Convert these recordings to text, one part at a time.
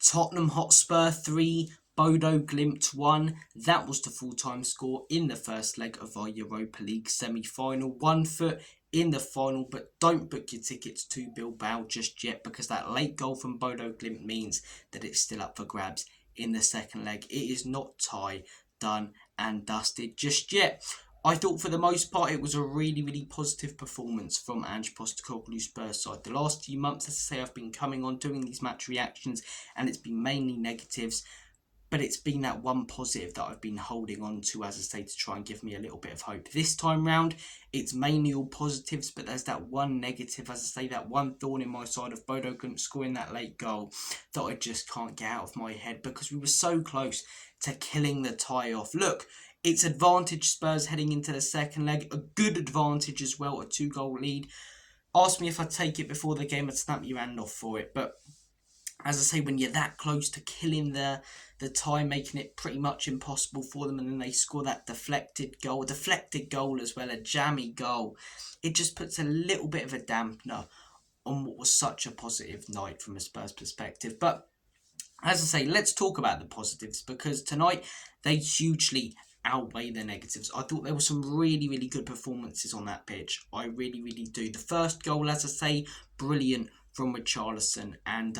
Tottenham Hotspur 3, Bodo Glimt 1. That was the full-time score in the first leg of our Europa League semi-final. 1 foot in the final, but don't book your tickets to Bilbao just yet, because that late goal from Bodo Glimt means that it's still up for grabs in the second leg. It is not done and dusted just yet. I thought for the most part it was a really positive performance from Ange Postecoglou's Spurs side. The last few months, as I say, I've been coming on doing these match reactions and it's been mainly negatives, but it's been that one positive that I've been holding on to, as I say, to try and give me a little bit of hope. This time round, it's mainly all positives, but there's that one negative, as I say, that one thorn in my side of Bodo Glimt scoring that late goal that I just can't get out of my head, because we were so close to killing the tie off. Look, it's advantage Spurs heading into the second leg, a good advantage as well, a 2-goal lead. Ask me if I'd take it before the game, I'd snap your hand off for it, but as I say, when you're that close to killing the tie, making it pretty much impossible for them, and then they score that deflected goal as well, a jammy goal, it just puts a little bit of a dampener on what was such a positive night from a Spurs perspective. But as I say, let's talk about the positives, because tonight they hugely outweigh the negatives. I thought there were some really good performances on that pitch. I really do. The first goal, as I say, brilliant from Richarlison and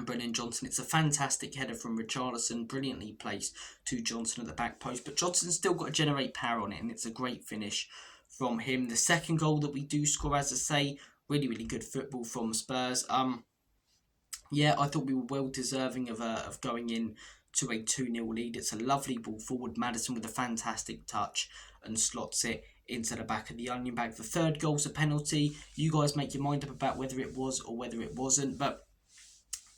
Brennan Johnson. It's a fantastic header from Richarlison, brilliantly placed to Johnson at the back post, but Johnson's still got to generate power on it, and it's a great finish from him. The second goal that we do score, as I say, really good football from Spurs. Yeah, I thought we were well deserving of going in to a 2-0 lead. It's a lovely ball forward. Maddison with a fantastic touch and slots it into the back of the onion bag. The third goal's a penalty. You guys make your mind up about whether it was or whether it wasn't, but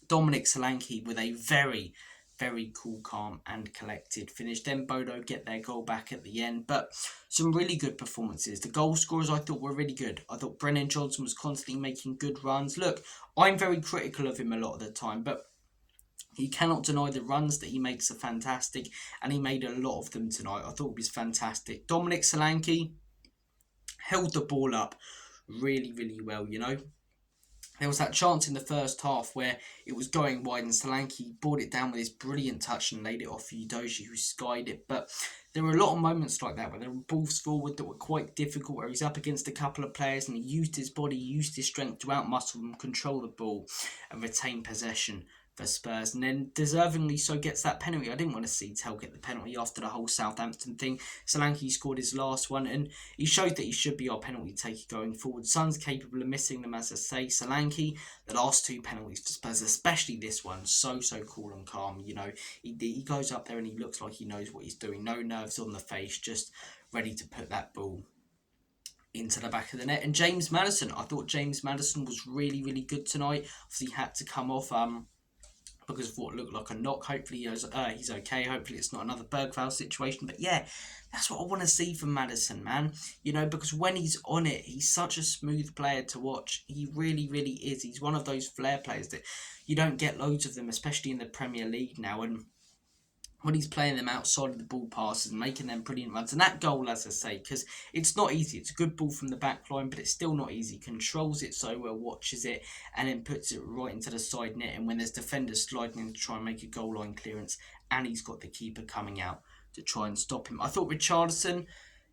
Dominic Solanke with a very cool, calm and collected finish. Then Bodo get their goal back at the end, but some really good performances. The goal scorers I thought were really good. I thought Brennan Johnson was constantly making good runs. Look, I'm very critical of him a lot of the time, but he cannot deny the runs that he makes are fantastic, and he made a lot of them tonight. I thought it was fantastic. Dominic Solanke held the ball up really well, you know. There was that chance in the first half where it was going wide and Solanke brought it down with his brilliant touch and laid it off for Udogie, who skied it. But there were a lot of moments like that where there were balls forward that were quite difficult, where he's up against a couple of players and he used his body, used his strength to outmuscle them, control the ball and retain possession for Spurs, and then deservingly so gets that penalty. I didn't want to see Tell get the penalty after the whole Southampton thing. Solanke scored his last one, and he showed that he should be our penalty taker going forward. Son's capable of missing them, as I say. Solanke, the last 2 penalties for Spurs, especially this one, so cool and calm. You know, he goes up there and he looks like he knows what he's doing. No nerves on the face, just ready to put that ball into the back of the net. And James Maddison, I thought James Maddison was really good tonight. Obviously, he had to come off because of what looked like a knock. Hopefully he's okay. Hopefully it's not another Bergvall situation. But yeah, that's what I want to see from Maddison, man. You know, because when he's on it, he's such a smooth player to watch. He really is. He's one of those flair players that you don't get loads of them, especially in the Premier League now. And when he's playing them outside of the ball passes and making them brilliant runs. And that goal, as I say, because it's not easy. It's a good ball from the back line, but it's still not easy. Controls it so well, watches it, and then puts it right into the side net. And when there's defenders sliding in to try and make a goal line clearance, and he's got the keeper coming out to try and stop him. I thought Richarlison,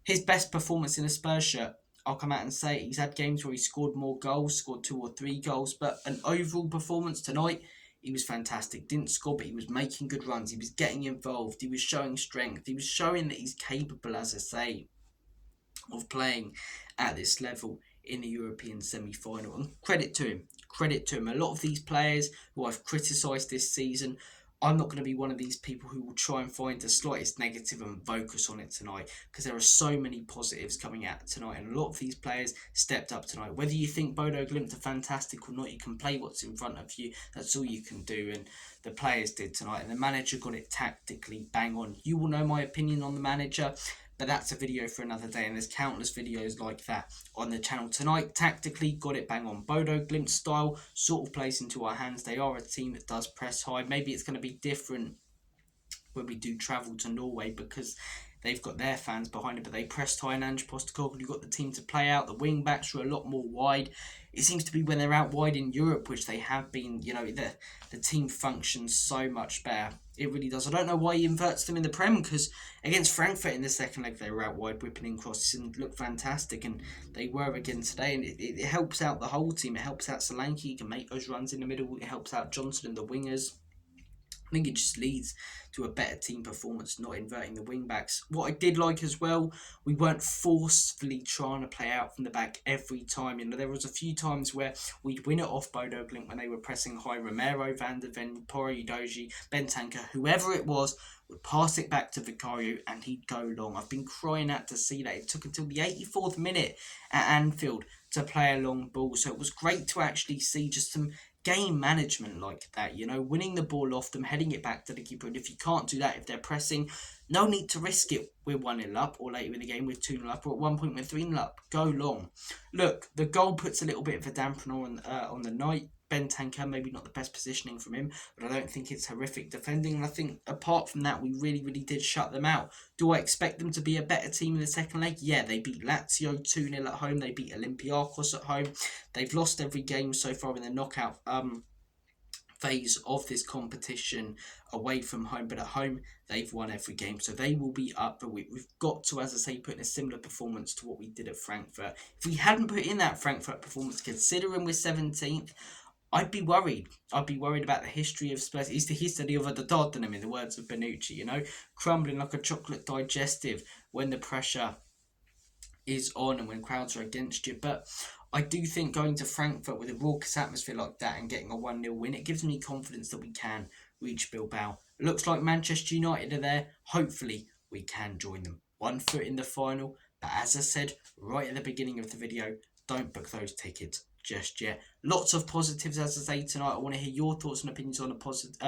his best performance in a Spurs shirt, I'll come out and say he's had games where he scored more goals, scored 2 or 3 goals, but an overall performance tonight, he was fantastic. Didn't score, but he was making good runs. He was getting involved. He was showing strength. He was showing that he's capable, as I say, of playing at this level in the European semi-final. And credit to him. A lot of these players who I've criticised this season, I'm not going to be one of these people who will try and find the slightest negative and focus on it tonight, because there are so many positives coming out tonight, and a lot of these players stepped up tonight. Whether you think Bodo Glimt are fantastic or not, you can play what's in front of you. That's all you can do, and the players did tonight, and the manager got it tactically bang on. You will know my opinion on the manager, but that's a video for another day, and there's countless videos like that on the channel. Tonight, tactically, got it bang on. Bodo Glimt style sort of plays into our hands. They are a team that does press high. Maybe it's going to be different when we do travel to Norway, because they've got their fans behind it, but they pressed high and Ange Postecoglou got the team to play out. The wing backs were a lot more wide. It seems to be when they're out wide in Europe, which they have been, the team functions so much better. It really does. I don't know why he inverts them in the Prem, because against Frankfurt in the second leg, they were out wide, whipping in crosses and looked fantastic, and they were again today. And it helps out the whole team. It helps out Solanke, he can make those runs in the middle. It helps out Johnson and the wingers. I think it just leads to a better team performance, not inverting the wing backs. What I did like as well, we weren't forcefully trying to play out from the back every time. There was a few times where we'd win it off Bodo Glimt when they were pressing high. Romero, Van der Ven, Poro Udoji, Bentancur, whoever it was, would pass it back to Vicario and he'd go long. I've been crying out to see that. It took until the 84th minute at Anfield to play a long ball. So it was great to actually see just some game management like that, winning the ball off them, heading it back to the keeper. And if you can't do that, if they're pressing, no need to risk it. We're 1-0 up, or later in the game we're 2-0 up, or at one point we're 3-0 up. Go long. Look, the goal puts a little bit of a dampener on the night. Bentancur, maybe not the best positioning from him, but I don't think it's horrific defending. And I think apart from that, we really, really did shut them out. Do I expect them to be a better team in the second leg? Yeah, they beat Lazio 2-0 at home. They beat Olympiacos at home. They've lost every game so far in the knockout phase of this competition away from home, but at home they've won every game, so they will be up. But we've got to, as I say, put in a similar performance to what we did at Frankfurt. If we hadn't put in that Frankfurt performance, considering we're 17th, I'd be worried. I'd be worried about the history of Spurs. It's the history of the Tottenham, in the words of Bonucci, crumbling like a chocolate digestive when the pressure is on and when crowds are against you. But I do think going to Frankfurt with a raucous atmosphere like that and getting a 1-0 win, it gives me confidence that we can reach Bilbao. It looks like Manchester United are there. Hopefully we can join them. 1 foot in the final. But as I said right at the beginning of the video, don't book those tickets just yet. Lots of positives, as I say, tonight. I want to hear your thoughts and opinions on the positives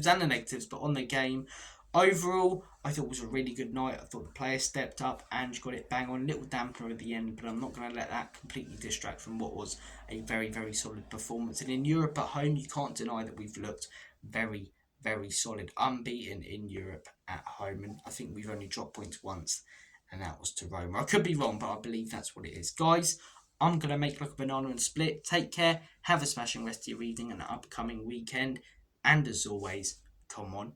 and the negatives, but on the game. Overall, I thought it was a really good night. I thought the players stepped up and got it bang on. A little dampener at the end, but I'm not going to let that completely distract from what was a very, very solid performance. And in Europe at home, you can't deny that we've looked very, very solid. Unbeaten in Europe at home. And I think we've only dropped points once, and that was to Roma. I could be wrong, but I believe that's what it is. Guys, I'm going to make like a banana and split. Take care. Have a smashing rest of your evening and upcoming weekend. And as always, come on.